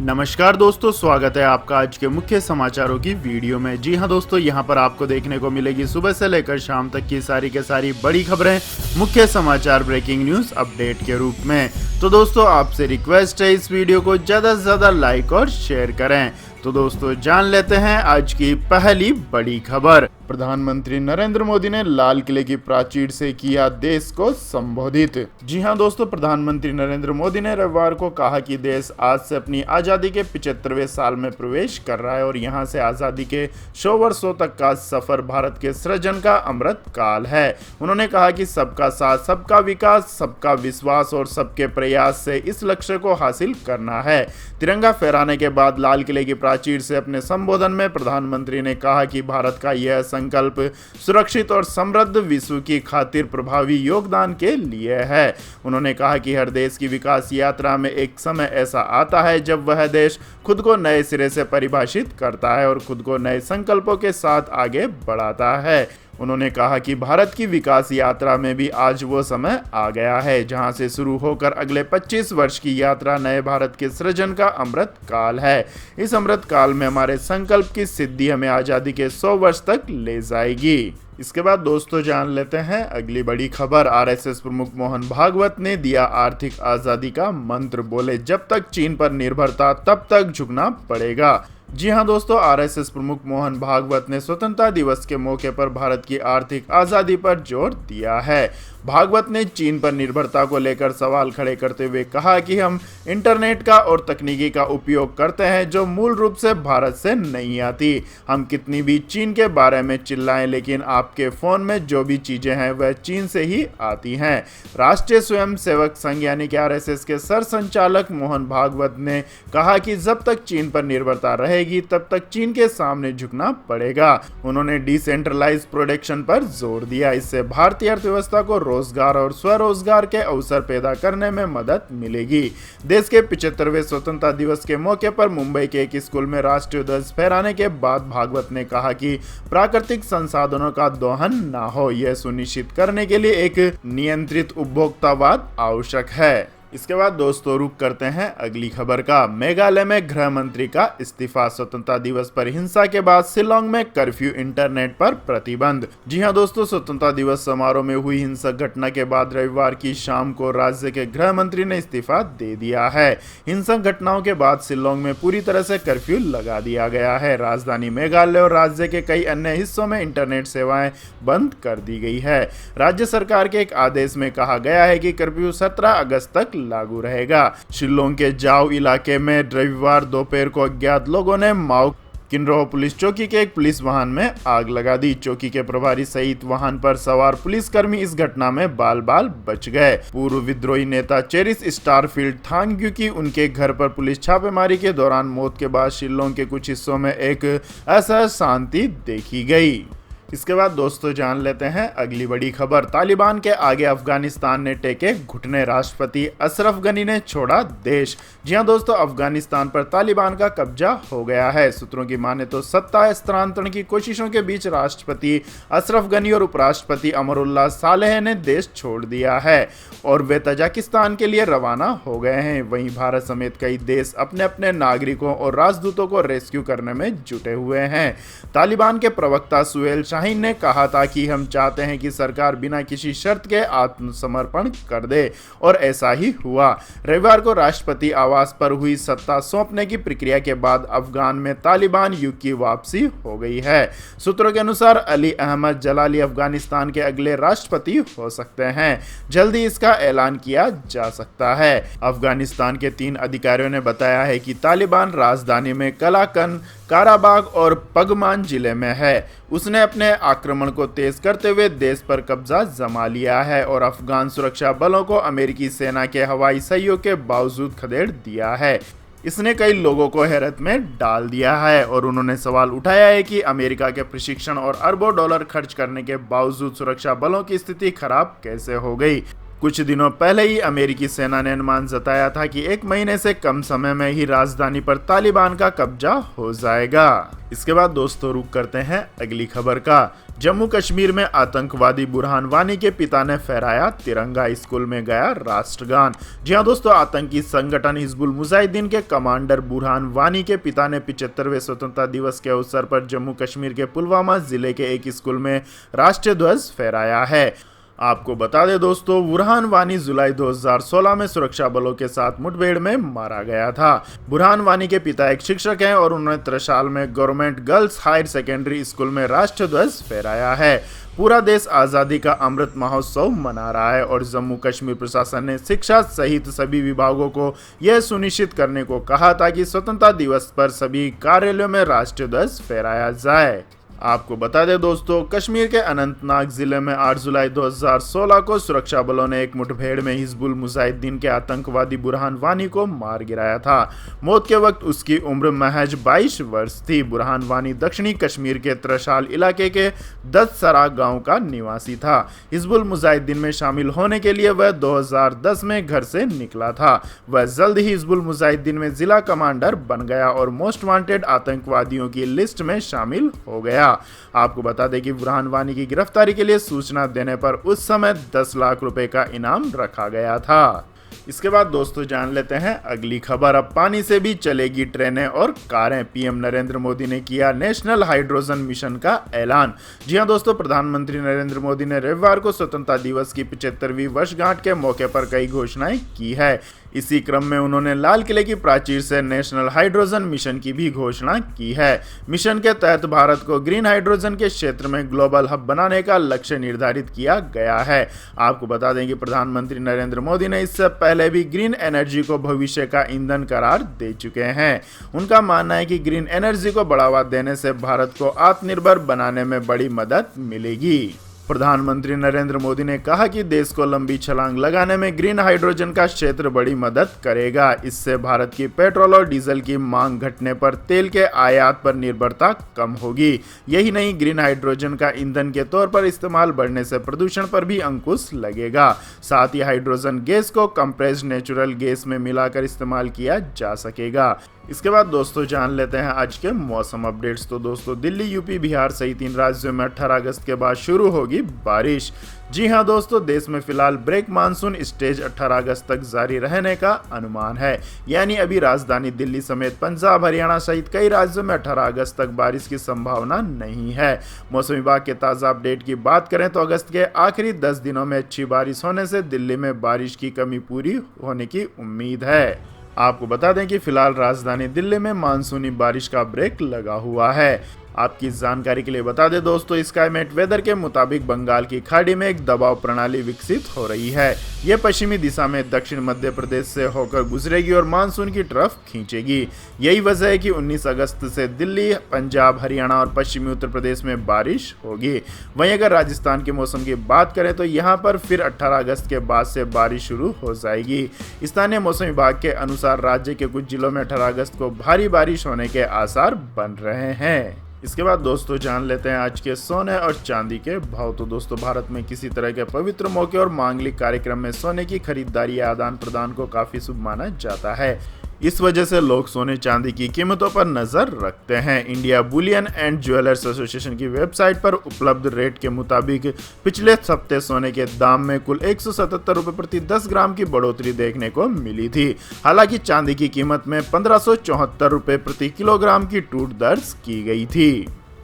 नमस्कार दोस्तों, स्वागत है आपका आज के मुख्य समाचारों की वीडियो में। जी हां दोस्तों, यहां पर आपको देखने को मिलेगी सुबह से लेकर शाम तक की सारी के सारी बड़ी खबरें मुख्य समाचार ब्रेकिंग न्यूज अपडेट के रूप में। तो दोस्तों, आपसे रिक्वेस्ट है इस वीडियो को ज़्यादा से ज़्यादा लाइक और शेयर करें। तो दोस्तों, जान लेते हैं आज की पहली बड़ी खबर। प्रधानमंत्री नरेंद्र मोदी ने लाल किले की प्राचीर से किया देश को संबोधित। जी हां दोस्तों, प्रधानमंत्री नरेंद्र मोदी ने रविवार को कहा कि देश आज से अपनी आज़ादी के 75वें साल में प्रवेश कर रहा है और यहां से आज़ादी के 100 वर्षों तक का सफर भारत के सृजन का अमृत काल है। उन्होंने कहा कि सबका साथ, सबका विकास, सबका विश्वास और सबके प्रयास से इस लक्ष्य को हासिल करना है। तिरंगा फहराने के बाद लाल किले की प्राचीर से अपने संबोधन में प्रधानमंत्री ने कहा कि भारत का यह संकल्प सुरक्षित और समृद्ध विश्व की खातिर प्रभावी योगदान के लिए है। उन्होंने कहा कि हर देश की विकास यात्रा में एक समय ऐसा आता है जब वह देश खुद को नए सिरे से परिभाषित करता है और खुद को नए संकल्पों के साथ आगे बढ़ाता है। उन्होंने कहा कि भारत की विकास यात्रा में भी आज वो समय आ गया है जहां से शुरू होकर अगले 25 वर्ष की यात्रा नए भारत के सृजन का अमृत काल है। इस अमृत काल में हमारे संकल्प की सिद्धि हमें आज़ादी के 100 वर्ष तक ले जाएगी। इसके बाद दोस्तों, जान लेते हैं अगली बड़ी खबर। आरएसएस प्रमुख मोहन भागवत ने दिया आर्थिक आज़ादी का मंत्र, बोले जब तक चीन पर निर्भरता तब तक झुकना पड़ेगा। जी हां दोस्तों, आरएसएस प्रमुख मोहन भागवत ने स्वतंत्रता दिवस के मौके पर भारत की आर्थिक आज़ादी पर जोर दिया है। भागवत ने चीन पर निर्भरता को लेकर सवाल खड़े करते हुए कहा कि हम इंटरनेट का और तकनीकी का उपयोग करते हैं जो मूल रूप से भारत से नहीं आती। हम कितनी भी चीन के बारे में चिल्लाएं, लेकिन आपके फ़ोन में जो भी चीज़ें हैं वह चीन से ही आती हैं। राष्ट्रीय स्वयंसेवक संघ यानी कि आरएसएस के सरसंचालक मोहन भागवत ने कहा कि जब तक चीन पर निर्भरता रहेगी तब तक चीन के सामने झुकना पड़ेगा। उन्होंने डिसेंट्रलाइज प्रोडक्शन पर जोर दिया। इससे भारतीय अर्थव्यवस्था को रोजगार और स्वरोजगार के अवसर पैदा करने में मदद मिलेगी। देश के 75वें स्वतंत्रता दिवस के मौके पर मुंबई के एक स्कूल में राष्ट्रीय ध्वज फहराने के बाद भागवत ने कहा कि प्राकृतिक संसाधनों का दोहन न हो, यह सुनिश्चित करने के लिए एक नियंत्रित उपभोक्तावाद आवश्यक है। इसके बाद दोस्तों, रुक करते हैं अगली खबर का। मेघालय में गृह मंत्री का इस्तीफा। स्वतंत्रता दिवस पर हिंसा के बाद शिलोंग में कर्फ्यू, इंटरनेट पर प्रतिबंध। जी हां दोस्तों, स्वतंत्रता दिवस समारोह में हुई हिंसक घटना के बाद रविवार की शाम को राज्य के गृह मंत्री ने इस्तीफा दे दिया है। हिंसक घटनाओं के बाद शिलोंग में पूरी तरह से कर्फ्यू लगा दिया गया है। राजधानी मेघालय और राज्य के कई अन्य हिस्सों में इंटरनेट सेवाएं बंद कर दी गई है। राज्य सरकार के एक आदेश में कहा गया है कि कर्फ्यू 17 अगस्त तक लागू रहेगा। शिलोंग के जाओ इलाके में रविवार दोपहर को अज्ञात लोगों ने माओ किन्रोह पुलिस चौकी के एक पुलिस वाहन में आग लगा दी। चौकी के प्रभारी सहित वाहन पर सवार पुलिसकर्मी इस घटना में बाल बाल बच गए। पूर्व विद्रोही नेता चेरिस स्टारफील्ड थांग्यू की उनके घर पर पुलिस छापेमारी के दौरान मौत के बाद शिलोंग के कुछ हिस्सों में एक असहज शांति देखी गई। इसके बाद दोस्तों, जान लेते हैं अगली बड़ी खबर। तालिबान के आगे अफगानिस्तान ने टेके घुटने, राष्ट्रपति अशरफ गनी ने छोड़ा देश। जी हां दोस्तों, अफगानिस्तान पर तालिबान का कब्जा हो गया है। सूत्रों की माने तो सत्ता हस्तांतरण की कोशिशों के बीच राष्ट्रपति अशरफ गनी और उपराष्ट्रपति अमरुल्लाह सालेह ने देश छोड़ दिया है और वे तजाकिस्तान के लिए रवाना हो गए हैं। वहीं भारत समेत कई देश अपने अपने नागरिकों और राजदूतों को रेस्क्यू करने में जुटे हुए हैं। तालिबान के प्रवक्ता सुहेल शाहीन ने कहा था कि हम चाहते हैं कि सरकार बिना किसी शर्त के आत्मसमर्पण कर दे और ऐसा ही हुआ। रविवार को राष्ट्रपति आवास पर हुई सत्ता सौंपने की प्रक्रिया के बाद अफगान में तालिबान युग की वापसी हो गई है। सूत्रों के अनुसार अली अहमद जलाली अफगानिस्तान के अगले राष्ट्रपति हो सकते हैं। जल्दी इसका ऐलान किया जा सकता है। अफगानिस्तान के 3 अधिकारियों ने बताया है कि तालिबान राजधानी में कलाकन, काराबाग और पगमान जिले में है। उसने अपने आक्रमण को तेज करते हुए देश पर कब्जा जमा लिया है और अफगान सुरक्षा बलों को अमेरिकी सेना के हवाई सहयोग के बावजूद खदेड़ दिया है। इसने कई लोगों को हैरत में डाल दिया है और उन्होंने सवाल उठाया है कि अमेरिका के प्रशिक्षण और अरबों डॉलर खर्च करने के बावजूद सुरक्षा बलों की स्थिति खराब कैसे हो गई। कुछ दिनों पहले ही अमेरिकी सेना ने अनुमान जताया था कि 1 महीने से कम समय में ही राजधानी पर तालिबान का कब्जा हो जाएगा। इसके बाद दोस्तों रुक करते हैं अगली खबर का। जम्मू कश्मीर में आतंकवादी बुरहान वानी के पिता ने फहराया तिरंगा, स्कूल में गाया राष्ट्रगान। जी हां दोस्तों, आतंकी संगठन हिजबुल मुजाहिदीन के कमांडर बुरहान वानी के पिता ने 75वें स्वतंत्रता दिवस के अवसर पर जम्मू कश्मीर के पुलवामा जिले के एक स्कूल में राष्ट्रीय ध्वज फहराया है। आपको बता दें दोस्तों, बुरहान वानी जुलाई 2016 में सुरक्षा बलों के साथ मुठभेड़ में मारा गया था। बुरहान वानी के पिता एक शिक्षक हैं और उन्होंने त्रिशाल में government girls higher secondary school में राष्ट्रीय ध्वज फहराया है। पूरा देश आज़ादी का अमृत महोत्सव मना रहा है और जम्मू कश्मीर प्रशासन ने शिक्षा सहित सभी विभागों को यह सुनिश्चित करने को कहा था कि स्वतंत्रता दिवस पर सभी कार्यालयों में राष्ट्रीय ध्वज फहराया जाए। आपको बता दें दोस्तों, कश्मीर के अनंतनाग जिले में 8 जुलाई 2016 को सुरक्षा बलों ने एक मुठभेड़ में हिजबुल मुजाहिदीन के आतंकवादी बुरहान वानी को मार गिराया था। मौत के वक्त उसकी उम्र महज 22 वर्ष थी। बुरहान वानी दक्षिणी कश्मीर के त्रिशाल इलाके के दससरा गांव का निवासी था। हिजबुल मुजाहिदीन में शामिल होने के लिए वह 2010 में घर से निकला था। वह जल्द ही हिजबुल मुजाहिदीन में जिला कमांडर बन गया और मोस्ट वांटेड आतंकवादियों की लिस्ट में शामिल हो गया। आपको बता दें कि बुरहान वानी की गिरफ्तारी के लिए सूचना देने पर उस समय 10 लाख रुपए का इनाम रखा गया था। इसके बाद दोस्तों जान लेते हैं अगली खबर। अब पानी से भी चलेगी ट्रेनें और कारें। पीएम नरेंद्र मोदी ने किया नेशनल हाइड्रोजन मिशन का ऐलान। जी हां दोस्तों, प्रधानमंत्री नरेंद्र मोदी ने रविवार को स्वतंत्रता दिवस की 75वीं वर्षगांठ के मौके पर कई घोषणाएं की है। इसी क्रम में उन्होंने लाल किले की प्राचीर से नेशनल हाइड्रोजन मिशन की भी घोषणा की है। मिशन के तहत भारत को ग्रीन हाइड्रोजन के क्षेत्र में ग्लोबल हब बनाने का लक्ष्य निर्धारित किया गया है। आपको बता दें कि प्रधानमंत्री नरेंद्र मोदी ने इससे पहले भी ग्रीन एनर्जी को भविष्य का ईंधन करार दे चुके हैं। उनका मानना है कि ग्रीन एनर्जी को बढ़ावा देने से भारत को आत्मनिर्भर बनाने में बड़ी मदद मिलेगी। प्रधानमंत्री नरेंद्र मोदी ने कहा कि देश को लंबी छलांग लगाने में ग्रीन हाइड्रोजन का क्षेत्र बड़ी मदद करेगा। इससे भारत की पेट्रोल और डीजल की मांग घटने पर तेल के आयात पर निर्भरता कम होगी। यही नहीं, ग्रीन हाइड्रोजन का ईंधन के तौर पर इस्तेमाल बढ़ने से प्रदूषण पर भी अंकुश लगेगा। साथ ही हाइड्रोजन गैस को कंप्रेस्ड नेचुरल गैस में मिलाकर इस्तेमाल किया जा सकेगा। इसके बाद दोस्तों जान लेते हैं आज के मौसम अपडेट्स। तो दोस्तों, दिल्ली, यूपी, बिहार सहित 3 राज्यों में 18 अगस्त के बाद शुरू होगी बारिश। जी हां दोस्तों, देश में फिलहाल ब्रेक मानसून स्टेज 18 अगस्त तक जारी रहने का अनुमान है। यानी अभी राजधानी दिल्ली समेत पंजाब, हरियाणा सहित कई राज्यों में 18 अगस्त तक बारिश की संभावना नहीं है। मौसम विभाग के ताज़ा अपडेट की बात करें तो अगस्त के आखिरी 10 दिनों में अच्छी बारिश होने से दिल्ली में बारिश की कमी पूरी होने की उम्मीद है। आपको बता दें कि फिलहाल राजधानी दिल्ली में मानसूनी बारिश का ब्रेक लगा हुआ है। आपकी जानकारी के लिए बता दें दोस्तों, स्काईमेट वेदर के मुताबिक बंगाल की खाड़ी में एक दबाव प्रणाली विकसित हो रही है। यह पश्चिमी दिशा में दक्षिण मध्य प्रदेश से होकर गुजरेगी और मानसून की तरफ खींचेगी। यही वजह है कि 19 अगस्त से दिल्ली, पंजाब, हरियाणा और पश्चिमी उत्तर प्रदेश में बारिश होगी। वहीं अगर राजस्थान के मौसम की बात करें तो यहाँ पर फिर 18 अगस्त के बाद से बारिश शुरू हो जाएगी। स्थानीय मौसम विभाग के अनुसार राज्य के कुछ जिलों में 18 अगस्त को भारी बारिश होने के आसार बन रहे हैं। इसके बाद दोस्तों जान लेते हैं आज के सोने और चांदी के भाव। तो दोस्तों, भारत में किसी तरह के पवित्र मौके और मांगलिक कार्यक्रम में सोने की खरीदारी या आदान प्रदान को काफी शुभ माना जाता है। इस वजह से लोग सोने चांदी की कीमतों पर नजर रखते हैं। India Boolean and jewellers association की वेबसाइट पर उपलब्ध रेट के मुताबिक पिछले हफ्ते सोने के दाम में कुल 177 रुपए प्रति 10 ग्राम की बढ़ोतरी देखने को मिली थी। हालांकि चांदी की कीमत में 1574 रुपए प्रति किलोग्राम की टूट दर्ज की गई थी।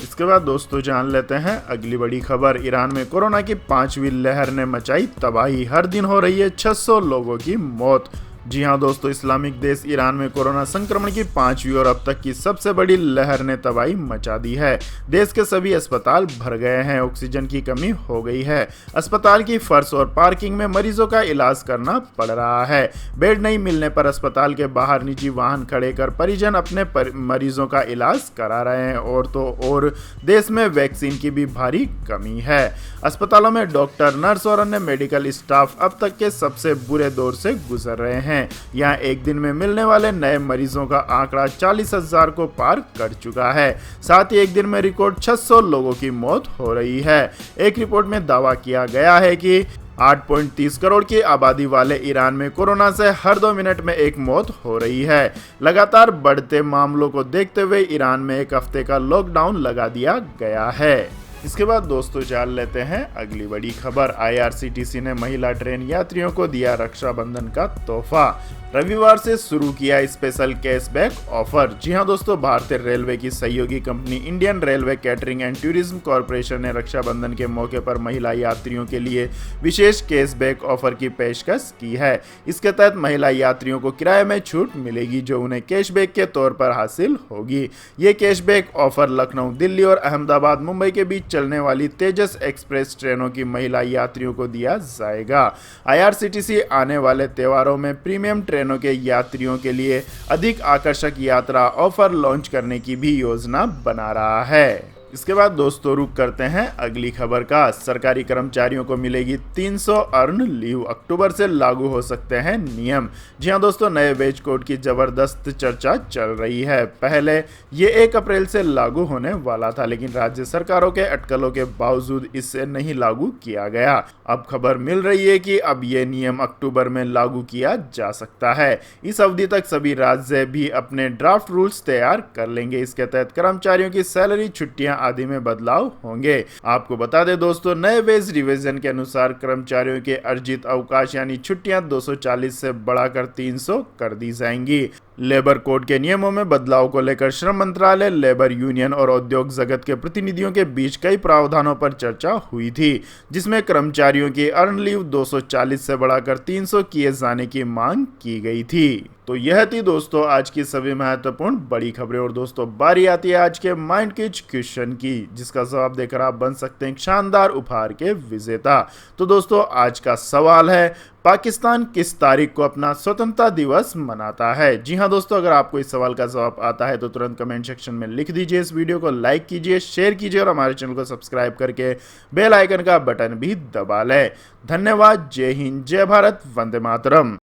इसके बाद दोस्तों जान लेते हैं अगली बड़ी खबर। ईरान में कोरोना की 5वीं लहर ने मचाई तबाही। हर दिन हो रही है 600 लोगों की मौत। जी हां दोस्तों, इस्लामिक देश ईरान में कोरोना संक्रमण की 5वीं और अब तक की सबसे बड़ी लहर ने तबाही मचा दी है। देश के सभी अस्पताल भर गए हैं, ऑक्सीजन की कमी हो गई है। अस्पताल की फर्श और पार्किंग में मरीजों का इलाज करना पड़ रहा है। बेड नहीं मिलने पर अस्पताल के बाहर निजी वाहन खड़े कर परिजन अपने मरीजों का इलाज करा रहे हैं। और देश में वैक्सीन की भी भारी कमी है। अस्पतालों में डॉक्टर, नर्स और अन्य मेडिकल स्टाफ अब तक के सबसे बुरे दौर से गुजर रहे हैं। यहाँ एक दिन में मिलने वाले नए मरीजों का आंकड़ा 40,000 को पार कर चुका है। साथ ही एक दिन में रिकॉर्ड 600 लोगों की मौत हो रही है। एक रिपोर्ट में दावा किया गया है कि 8.30 करोड़ की आबादी वाले ईरान में कोरोना से हर 2 मिनट में एक मौत हो रही है। लगातार बढ़ते मामलों को देखते हुए ईरान में एक हफ्ते का लॉकडाउन लगा दिया गया है। इसके बाद दोस्तों जान लेते हैं अगली बड़ी खबर। आईआरसीटीसी ने महिला ट्रेन यात्रियों को दिया रक्षाबंधन का तोहफा। रविवार से शुरू किया स्पेशल कैशबैक ऑफर। जी हां दोस्तों, भारतीय रेलवे की सहयोगी company Indian railway catering and tourism corporation ने रक्षाबंधन के मौके पर महिला यात्रियों के लिए विशेष कैशबैक ऑफर की पेशकश की है। इसके तहत महिला यात्रियों को किराए में छूट मिलेगी जो उन्हें कैशबैक के तौर पर हासिल होगी। ये कैशबैक ऑफर लखनऊ, दिल्ली और अहमदाबाद, मुंबई के बीच चलने वाली तेजस एक्सप्रेस ट्रेनों की महिला यात्रियों को दिया जाएगा। आईआरसीटीसी आने वाले त्योहारों में प्रीमियम ट्रेनों के यात्रियों के लिए अधिक आकर्षक यात्रा ऑफर लॉन्च करने की भी योजना बना रहा है। इसके बाद दोस्तों रुक करते हैं अगली खबर का। सरकारी कर्मचारियों को मिलेगी 300 अर्न लीव। अक्टूबर से लागू हो सकते हैं नियम। जी हां दोस्तों, नए वेज कोड की जबरदस्त चर्चा चल रही है। पहले ये 1 अप्रैल से लागू होने वाला था, लेकिन राज्य सरकारों के अटकलों के बावजूद इससे नहीं लागू किया गया। अब खबर मिल रही है कि अब ये नियम अक्टूबर में लागू किया जा सकता है। इस अवधि तक सभी राज्य भी अपने ड्राफ्ट रूल्स तैयार कर लेंगे। इसके तहत कर्मचारियों की सैलरी, छुट्टियां आदि में बदलाव होंगे। आपको बता दें दोस्तों, नए वेज रिवीजन के अनुसार कर्मचारियों के अर्जित अवकाश यानी छुट्टियां 240 से बढ़ाकर 300 कर दी जाएंगी। लेबर कोड के नियमों में बदलाव को लेकर श्रम मंत्रालय, लेबर यूनियन और उद्योग जगत के प्रतिनिधियों के बीच कई प्रावधानों पर चर्चा हुई थी, जिसमें कर्मचारियों की अर्न लीव 240 से बढ़ाकर 300 किए जाने की मांग की गई थी। तो यह थी दोस्तों आज की सभी महत्वपूर्ण बड़ी खबरें। और दोस्तों बारी आती है आज के माइंड क्विज क्वेश्चन की, जिसका जवाब देकर आप बन सकते हैं शानदार उपहार के विजेता। तो दोस्तों आज का सवाल है, पाकिस्तान किस तारीख को अपना स्वतंत्रता दिवस मनाता है? जी हां दोस्तों, अगर आपको इस सवाल का जवाब आता है तो तुरंत कमेंट सेक्शन में लिख दीजिए। इस वीडियो को लाइक कीजिए, शेयर कीजिए और हमारे चैनल को सब्सक्राइब करके बेल आइकन का बटन भी दबा लें। धन्यवाद। जय हिंद, जय भारत, वंदे मातरम।